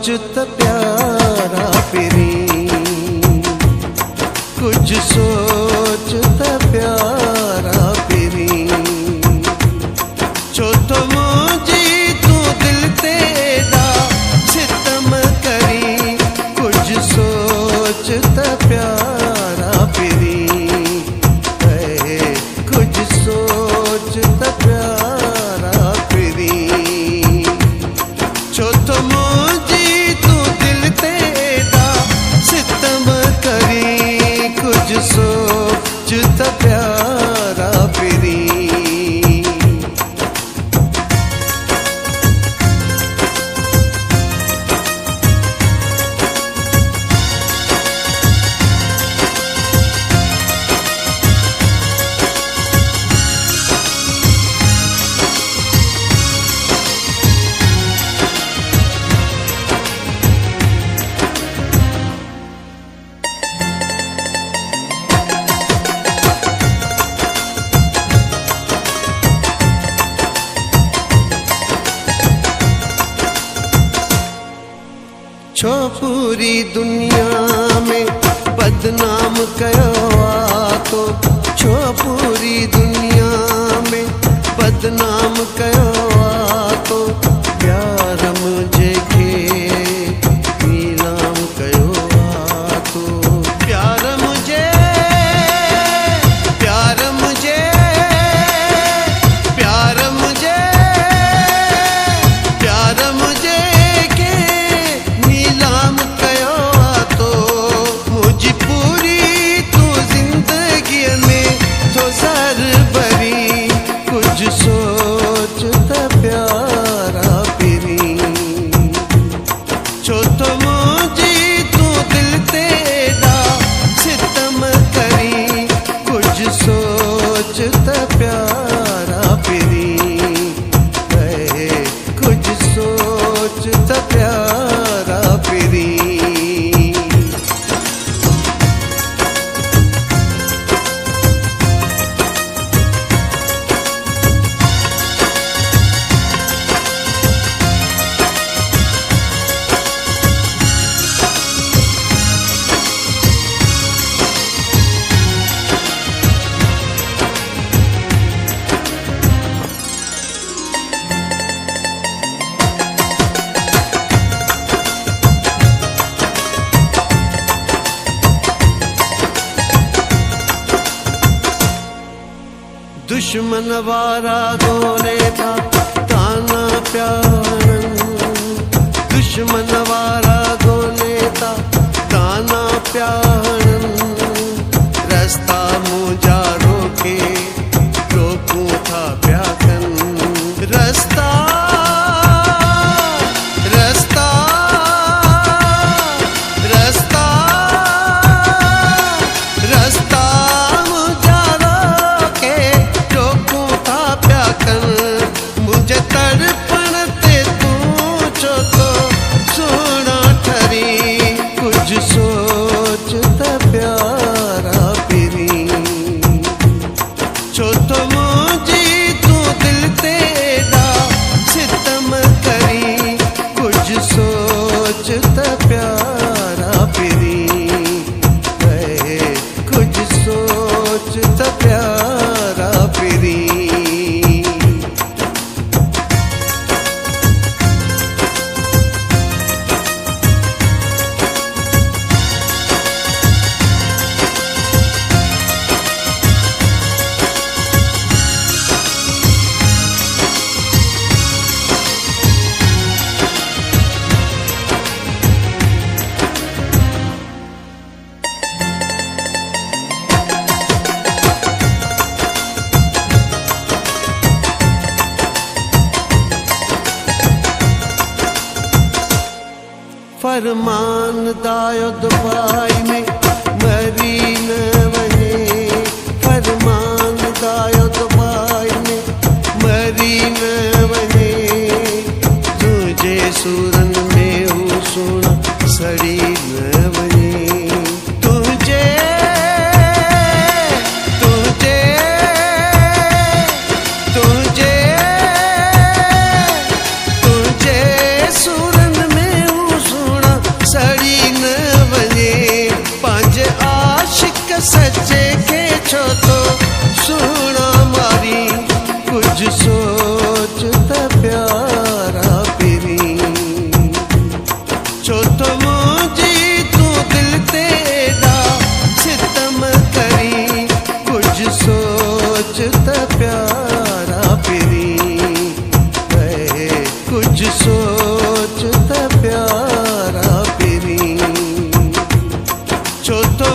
सोच त प्यारा फिरी, कुछ सोच त प्यारा फिरी। छो तो मुझी तू दिल तेरा सितम करी, कुछ सोच त प्यारा फिरी, कुछ सोच त प्यारा फिरी। छो तो मुझी तू दिल तेरा सितम करी, कुछ सोच त प्यारा फिरी। छो पूरी दुनिया में बदनाम कयो तो, छो पूरी दुनिया में बदनाम कयो तो, प्यार मुझे के नीलाम कयो तो। प्यार मुझे, प्यार मुझे, प्यार मुझे, प्यार मुझे के नीलाम कयो तो, मुझी पूरी तू जिंदगी में तो सर भरी, कुछ सोच त प्यारा फिरी। छो तो मुझी तू दिल तेरा सितम करी, कुछ सोच त प्यारा फिरी, कुछ सोच त प्यारा फिरी। दुश्मन वारा गोले था ताना प्यारन, दुश्मन वारा गोले था ताना प्यारन। रास्ता मुझा रोके रोकूं था प्याकन, रास्ता रास्ता रास्ता रास्ता मुझा रोके रोकूं था प्याकन। मुझे तड़पण ते तू छो तो सोना ठरी, कुछ सोच त प्यारा फिरी। छो तो मुझी तू दिल तेरा सितम करी, कुछ सोच त प्यारा फिरी, कुछ सोच त प्यारा फिरी। फरमान दायो दुपाई में मरी न वने, फरमान दायो दुपाई में मरी न वने। तुझे सुरन में हूँ सुन सड़ी न वने, तुझे तुझे तुझे तुझे सुरन में हूँ कुछ सोच त प्यारा पिरी छो तो मुझी तू दिल तेरा सितम करी कुछ सोच त प्यारा पिरी कुछ सोच त प्यारा पिरी छो तो